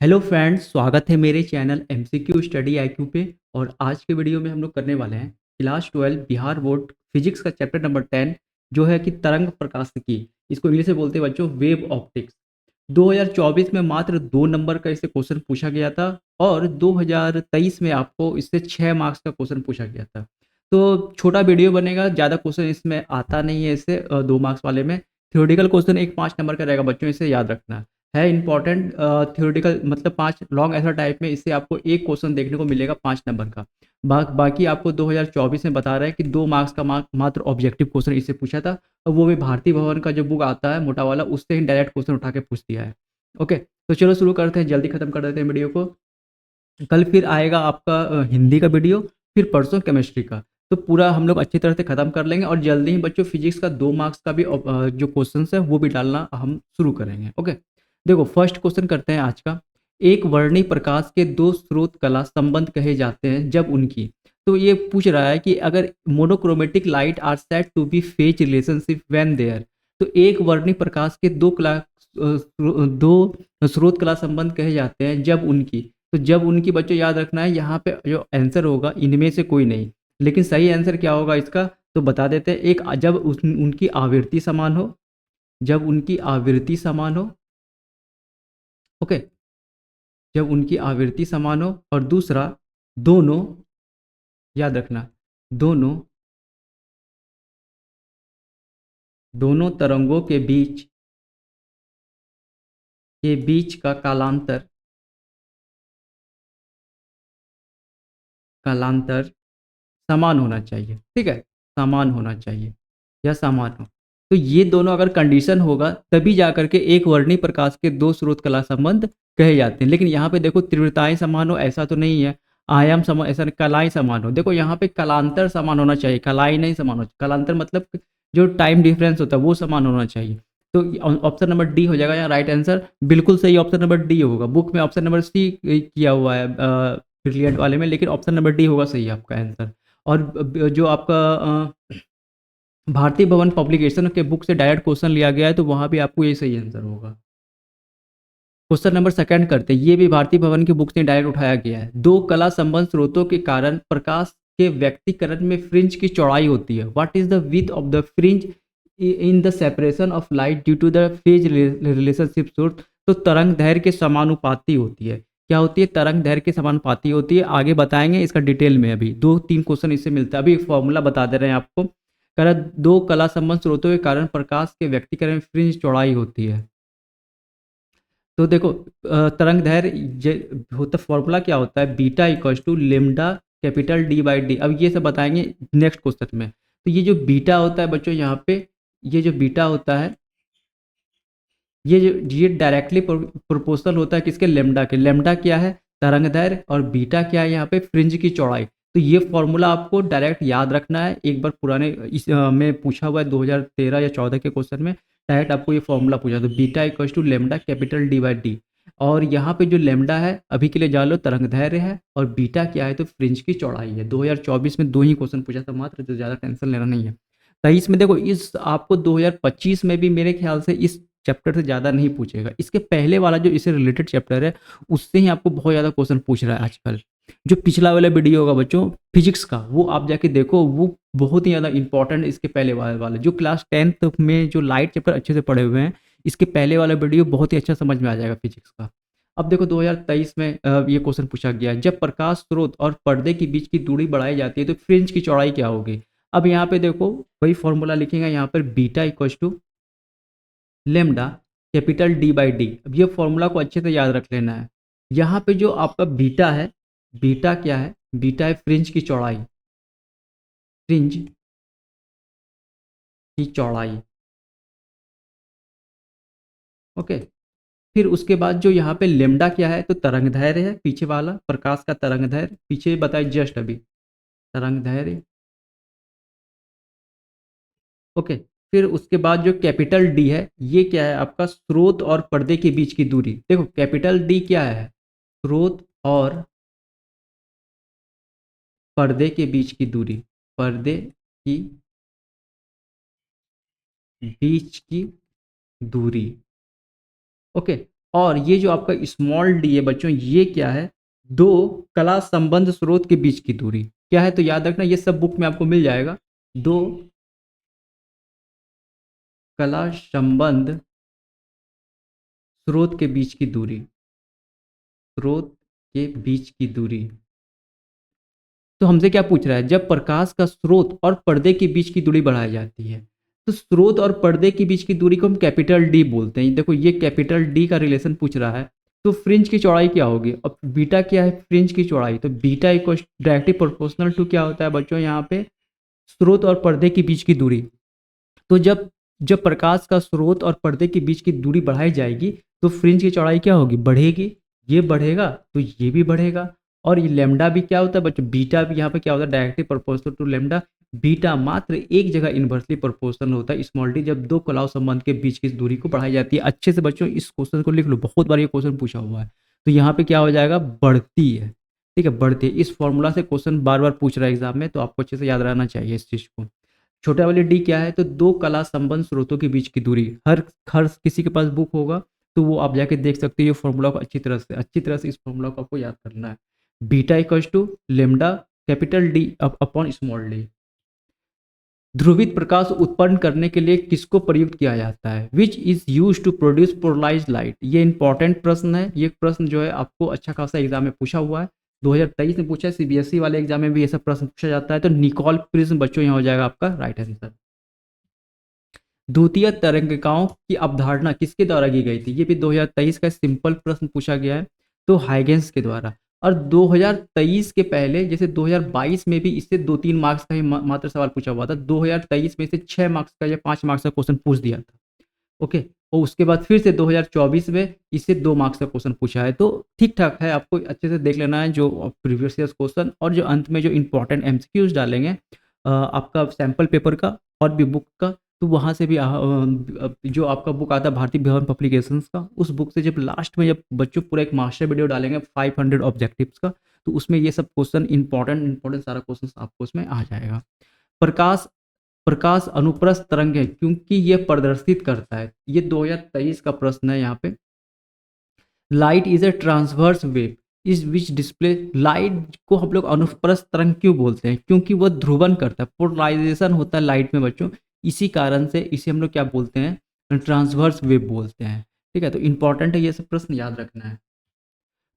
Hello friends, स्वागत है मेरे चैनल एमसीक्यू स्टडी आईक्यू पे। और आज के वीडियो में हम लोग करने वाले हैं क्लास 12 बिहार बोर्ड फिजिक्स का चैप्टर नंबर 10, जो है कि तरंग प्रकाशिकी। इसको इंग्लिश में बोलते हैं बच्चों वेव ऑप्टिक्स। 2024 में मात्र 2 नंबर का इससे क्वेश्चन पूछा गया था और 2023 में आपको इससे 6 मार्क्स का क्वेश्चन पूछा गया था। तो छोटा वीडियो बनेगा, ज़्यादा क्वेश्चन इसमें आता नहीं है। इससे 2 मार्क्स वाले में थ्योरेटिकल क्वेश्चन एक 5 नंबर का रहेगा बच्चों, इसे याद रखना है इंपॉर्टेंट। थ्योरेटिकल मतलब 5 लॉन्ग ऐसा टाइप में इससे आपको एक क्वेश्चन देखने को मिलेगा 5 नंबर का। बाकी आपको 2024 में बता रहे हैं कि 2 मार्क्स का मात्र ऑब्जेक्टिव क्वेश्चन इससे पूछा था, और वो भी भारतीय भवन का जो बुक आता है मोटा वाला, उससे ही डायरेक्ट क्वेश्चन उठा के पूछ दिया है। ओके, तो चलो शुरू करते हैं, जल्दी खत्म कर देते हैं वीडियो को। कल फिर आएगा आपका हिंदी का वीडियो, फिर परसों केमिस्ट्री का। तो पूरा हम लोग अच्छी तरह से खत्म कर लेंगे और जल्दी ही बच्चों फिजिक्स का 2 मार्क्स का भी जो क्वेश्चन है वो भी डालना हम शुरू करेंगे। ओके, देखो फर्स्ट क्वेश्चन करते हैं आज का। एक वर्णी प्रकाश के दो स्रोत कला संबंध कहे जाते हैं जब उनकी। तो ये पूछ रहा है कि अगर monochromatic light are said to be phase relationship when there. तो एक वर्णी प्रकाश के दो स्रोत कला संबंध कहे जाते हैं जब उनकी। तो जब उनकी बच्चों याद रखना है, यहाँ पे जो आंसर होगा इनमें से कोई नहीं। लेकिन सही आंसर क्या होगा इसका, तो बता देते हैं। एक, जब उनकी आवृत्ति समान हो। जब उनकी आवृत्ति समान हो। ओके, जब उनकी आवृत्ति समान हो। और दूसरा, दोनों, याद रखना, दोनों दोनों तरंगों के बीच का कालांतर समान होना चाहिए। ठीक है, समान होना चाहिए या समान हो। तो ये दोनों अगर कंडीशन होगा तभी जा करके एक वर्णी प्रकाश के दो स्रोत कला संबंध कहे जाते हैं। लेकिन यहाँ पे देखो तीव्रताएं समान हो ऐसा तो नहीं है, आयाम समान ऐसा नहीं, कलाएं समान हो। देखो यहाँ पे कलांतर समान होना चाहिए, कलाई नहीं समान हो। कलांतर मतलब जो टाइम डिफरेंस होता है वो समान होना चाहिए। तो ऑप्शन नंबर डी हो जाएगा यहाँ राइट आंसर। बिल्कुल सही ऑप्शन नंबर डी होगा। बुक में ऑप्शन नंबर सी किया हुआ है ब्रिलियंट वाले में, लेकिन ऑप्शन नंबर डी होगा सही आपका आंसर। और जो आपका भारतीय भवन पब्लिकेशन के बुक से डायरेक्ट क्वेश्चन लिया गया है, तो वहां भी आपको यही सही आंसर होगा। क्वेश्चन नंबर सेकंड करते हैं। ये भी भारतीय भवन की बुक से डायरेक्ट उठाया गया है। दो कला संबंध स्रोतों के कारण प्रकाश के व्यक्तिकरण में फ्रिंज की चौड़ाई होती है। What is the width of the fringe in the separation of light due to the phase relationship source. तो तरंग दैर्घ्य के समानुपाती होती है। क्या होती है? तरंग दैर्घ्य के समानुपाती होती है। आगे बताएंगे इसका डिटेल में, अभी 2-3 क्वेश्चन इससे मिलता है। अभी फॉर्मूला बता दे रहे हैं आपको। कह दो कला संबंध स्रोतों के कारण प्रकाश के व्यक्तिकरण में फ्रिंज चौड़ाई होती है। तो देखो तरंग दैर्घ्य होता, फॉर्मूला क्या होता है, beta equals to lambda capital D by d. अब ये सब बताएंगे नेक्स्ट क्वेश्चन में। तो ये जो बीटा होता है बच्चों यहाँ पे, ये जो बीटा होता है, ये डायरेक्टली प्रोपोर्शनल होता है किसके? लेमडा के। लेमडा क्या है? तरंग दैर्घ्य। और बीटा क्या है यहाँ पे? फ्रिंज की चौड़ाई। तो ये फॉर्मूला आपको डायरेक्ट याद रखना है। एक बार पुराने में पूछा हुआ है 2013 या 14 के क्वेश्चन में, डायरेक्ट आपको ये फॉर्मूला पूछा। तो beta equal to lambda capital D by d. और यहाँ पे जो लेमडा है अभी के लिए जान लो तरंग दैर्घ्य है, और बीटा क्या है? तो फ्रिंज की चौड़ाई है। 2024 में 2 ही क्वेश्चन पूछा था मात्र, तो ज़्यादा टेंशन लेना नहीं है। 23 में देखो, इस आपको 2025 में भी मेरे ख्याल से इस चैप्टर से ज़्यादा नहीं पूछेगा। इसके पहले वाला जो इससे रिलेटेड चैप्टर है, उससे ही आपको बहुत ज़्यादा क्वेश्चन पूछ रहा है आजकल। जो पिछला वाला वीडियो होगा बच्चों फिजिक्स का, वो आप जाके देखो, वो बहुत ही ज़्यादा इंपॉर्टेंट। इसके पहले वाला जो क्लास 10th में जो लाइट चैप्टर अच्छे से पढ़े हुए हैं, इसके पहले वाला वीडियो बहुत ही अच्छा समझ में आ जाएगा फिजिक्स का। अब देखो 2023 में ये क्वेश्चन पूछा गया है, जब प्रकाश स्रोत और पर्दे के बीच की दूरी बढ़ाई जाती है तो फ्रिंज की चौड़ाई क्या होगी? अब यहाँ पे देखो वही फॉर्मूला लिखेंगे यहाँ पर, beta equal to lambda capital D by d. अब ये फॉर्मूला को अच्छे से याद रख लेना है। यहाँ पे जो आपका बीटा है, बीटा क्या है? बीटा है फ्रिंज की चौड़ाई। फ्रिंज की चौड़ाई। ओके, फिर उसके बाद जो यहाँ पे लेमडा क्या है? तो तरंग दैर्घ्य है, पीछे वाला प्रकाश का तरंग दैर्घ्य, पीछे बताए जस्ट अभी तरंग दैर्घ्य। ओके, फिर उसके बाद जो कैपिटल डी है, ये क्या है? आपका स्रोत और पर्दे के बीच की दूरी। देखो कैपिटल डी क्या है? स्रोत और पर्दे के बीच की दूरी। पर्दे की बीच की दूरी। ओके, और ये जो आपका स्मॉल डी है बच्चों, ये क्या है, दो कला संबंध स्रोत के बीच की दूरी क्या है, तो याद रखना ये सब बुक में आपको मिल जाएगा। दो कला संबंध स्रोत के बीच की दूरी, स्रोत के बीच की दूरी। तो हमसे क्या पूछ रहा है, जब प्रकाश का स्रोत और पर्दे के बीच की दूरी बढ़ाई जाती है, तो स्रोत और पर्दे के बीच की दूरी को हम कैपिटल डी बोलते हैं। देखो ये कैपिटल डी का रिलेशन पूछ रहा है, तो फ्रिंज की चौड़ाई क्या होगी, अब बीटा क्या है, फ्रिंज की चौड़ाई, तो beta equal directly proportional to क्या होता है बच्चों, यहाँ पे स्रोत और पर्दे के बीच की दूरी। तो जब जब प्रकाश का स्रोत और पर्दे के बीच की दूरी बढ़ाई जाएगी, तो फ्रिंज की चौड़ाई क्या होगी, बढ़ेगी। ये बढ़ेगा तो ये भी बढ़ेगा। और ये लेमडा भी क्या होता है बच्चों, बीटा भी यहाँ पे क्या होता है, directly proportional to lambda. Beta मात्र एक जगह इन्वर्सली प्रोपोर्शनल होता है, स्मॉल डी, जब दो कलाव संबंध के बीच की दूरी को बढ़ाई जाती है। अच्छे से बच्चों इस क्वेश्चन को लिख लो, बहुत बार ये क्वेश्चन पूछा हुआ है। तो यहाँ पे क्या हो जाएगा, बढ़ती है। ठीक है, बढ़ती है। इस फॉर्मूला से क्वेश्चन बार बार पूछ रहा है एग्जाम में, तो आपको अच्छे से याद रहना चाहिए इस चीज को। छोटा वाले डी क्या है, तो दो कला संबंध स्रोतों के बीच की दूरी। हर हर किसी के पास बुक होगा, तो वो आप जाके देख सकते हो। ये फॉर्मूला को अच्छी तरह से इस फॉर्मूला को आपको याद करना है। Beta equals to lambda capital D upon small D. ध्रुवित प्रकाश उत्पन्न करने के लिए किसको प्रयुक्त किया जाता है, which is use to produce polarised light. ये इंपॉर्टेंट प्रश्न है। ये प्रश्न जो है आपको अच्छा खासा एग्जाम में पूछा हुआ है, 2023 में पूछा है, सीबीएसई वाले एग्जाम में भी ये सब प्रश्न पूछा जाता है। तो निकोल प्रिज्म बच्चों यहाँ हो जाएगा आपका राइट आंसर। द्वितीय तरंगिकाओं की अवधारणा किसके द्वारा की गई थी, ये भी 2023 का सिंपल प्रश्न पूछा गया है, तो हाइगेंस के द्वारा। और 2023 के पहले जैसे 2022 में भी इससे 2-3 मार्क्स का ही मात्र सवाल पूछा हुआ था। 2023 में से 6 मार्क्स का या 5 मार्क्स का क्वेश्चन पूछ दिया था। ओके, और उसके बाद फिर से 2024 में इससे 2 मार्क्स का क्वेश्चन पूछा है। तो ठीक ठाक है, आपको अच्छे से देख लेना है जो प्रीवियस ईयर क्वेश्चन, और जो अंत में जो इंपॉर्टेंट एमसीक्यूज डालेंगे आपका सैम्पल पेपर का और भी बुक का, तो वहाँ से भी जो आपका बुक आता है भारतीय भवन पब्लिकेशंस का, उस बुक से जब लास्ट में जब बच्चों पूरा एक मास्टर वीडियो डालेंगे 500 ऑब्जेक्टिव्स का, तो उसमें ये सब क्वेश्चन इंपॉर्टेंट सारा क्वेश्चन आपको उसमें आ जाएगा। प्रकाश प्रकाश अनुप्रस्थ तरंग है क्योंकि ये प्रदर्शित करता है, ये 2023 का प्रश्न है यहाँ पे। Light is a transverse wave is which display. Light को हम लोग अनुप्रस्थ तरंग क्यों बोलते हैं, क्योंकि वह ध्रुवन करता है, पोलराइजेशन होता है लाइट में बच्चों, इसी कारण से इसे हम लोग क्या बोलते हैं, ट्रांसवर्स वेव बोलते हैं। ठीक है, तो इंपॉर्टेंट है, ये सब प्रश्न याद रखना है।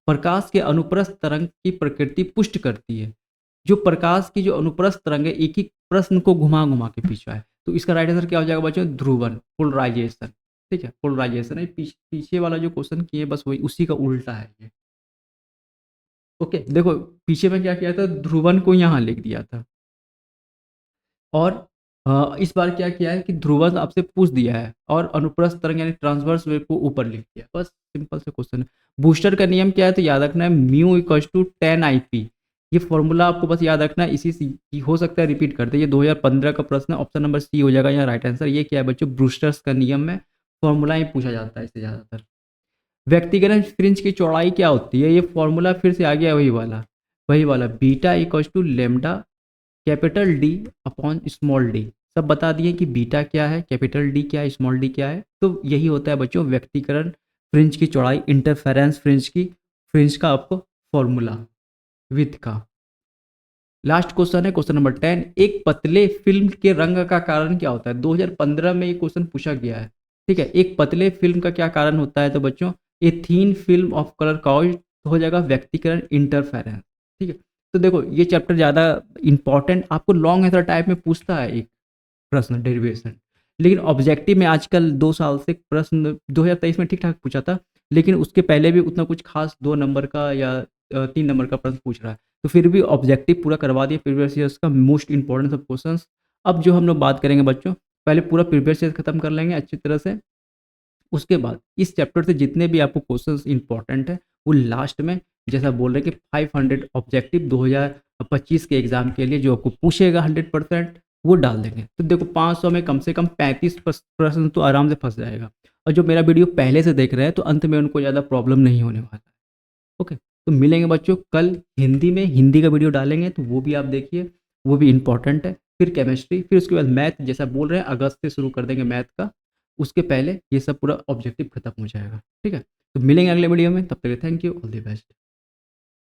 प्रकाश के अनुप्रस्थ तरंग की प्रकृति पुष्ट करती है। जो प्रकाश की जो अनुप्रस्थ तरंग है, एक ही प्रश्न को घुमा घुमा के पीछा है, तो इसका राइट आंसर क्या हो जाएगा बच्चों, ध्रुवन, पोलराइजेशन। ठीक है, पोलराइजेशन है। पीछे वाला जो क्वेश्चन किए बस वही उसी का उल्टा है ये। ओके, देखो पीछे में क्या किया था, ध्रुवन को यहाँ लिख दिया था, और इस बार क्या किया है कि ध्रुवन आपसे पूछ दिया है, और अनुप्रस्थ तरंग यानी ट्रांसवर्स वेव को ऊपर लिख दिया, बस सिंपल से क्वेश्चन है। बूस्टर का नियम क्या है, तो याद रखना है म्यू इक्वल्स टू 10 IP। ये फॉर्मूला आपको बस याद रखना है, इसी से हो सकता है रिपीट करते, ये 2015 का प्रश्न है, ऑप्शन नंबर सी हो जाएगा यहाँ राइट आंसर। ये क्या है बच्चों, ब्रूस्टर्स का नियम में फॉर्मूला ही पूछा जाता है इससे ज़्यादातर। व्यक्तिगत फ्रिंज की चौड़ाई क्या होती है, ये फॉर्मूला फिर से आ गया वही वाला beta equals to lambda capital D upon small d. सब बता दिए कि बीटा क्या है, कैपिटल डी क्या है, स्मॉल डी क्या है। तो यही होता है बच्चों व्यक्तिकरण फ्रिंज की चौड़ाई, इंटरफेरेंस फ्रिंज का आपको फॉर्मूला विथ का। लास्ट क्वेश्चन है क्वेश्चन नंबर 10। एक पतले फिल्म के रंग का कारण क्या होता है, 2015 में ये क्वेश्चन पूछा गया है। ठीक है, एक पतले फिल्म का क्या कारण होता है, तो बच्चों a thin film of colour cause हो जाएगा व्यक्तिकरण इंटरफेरेंस। ठीक है, तो देखो ये चैप्टर ज़्यादा इंपॉर्टेंट, आपको लॉन्ग आंसर टाइप में पूछता है एक प्रश्न डेरिवेशन, लेकिन ऑब्जेक्टिव में आजकल 2 साल से प्रश्न 2023 में ठीक ठाक पूछा था, लेकिन उसके पहले भी उतना कुछ खास 2 नंबर का या 3 नंबर का प्रश्न पूछ रहा है, तो फिर भी ऑब्जेक्टिव पूरा करवा दिया प्रीवियस ईयर्स का मोस्ट इंपॉर्टेंट सब क्वेश्चंस। अब जो हम लोग बात करेंगे बच्चों, पहले पूरा प्रीवियस ईयर खत्म कर लेंगे अच्छी तरह से, उसके बाद इस चैप्टर से जितने भी आपको क्वेश्चंस इंपॉर्टेंट है वो लास्ट में, जैसा बोल रहे हैं कि 500 ऑब्जेक्टिव 2025 के एग्जाम के लिए जो आपको पूछेगा 100% वो डाल देंगे। तो देखो 500 में कम से कम 35 प्रश्न तो आराम से फंस जाएगा, और जो मेरा वीडियो पहले से देख रहे हैं तो अंत में उनको ज़्यादा प्रॉब्लम नहीं होने वाला है। ओके, तो मिलेंगे बच्चों कल हिंदी में, हिंदी का वीडियो डालेंगे तो वो भी आप देखिए, वो भी इंपॉर्टेंट है। फिर केमिस्ट्री, फिर उसके बाद मैथ, जैसा बोल रहे हैं अगस्त से शुरू कर देंगे मैथ का। उसके पहले ये सब पूरा ऑब्जेक्टिव खत्म हो जाएगा। ठीक है? तो मिलेंगे अगले वीडियो में, तब तक के लिए thank you, all the best.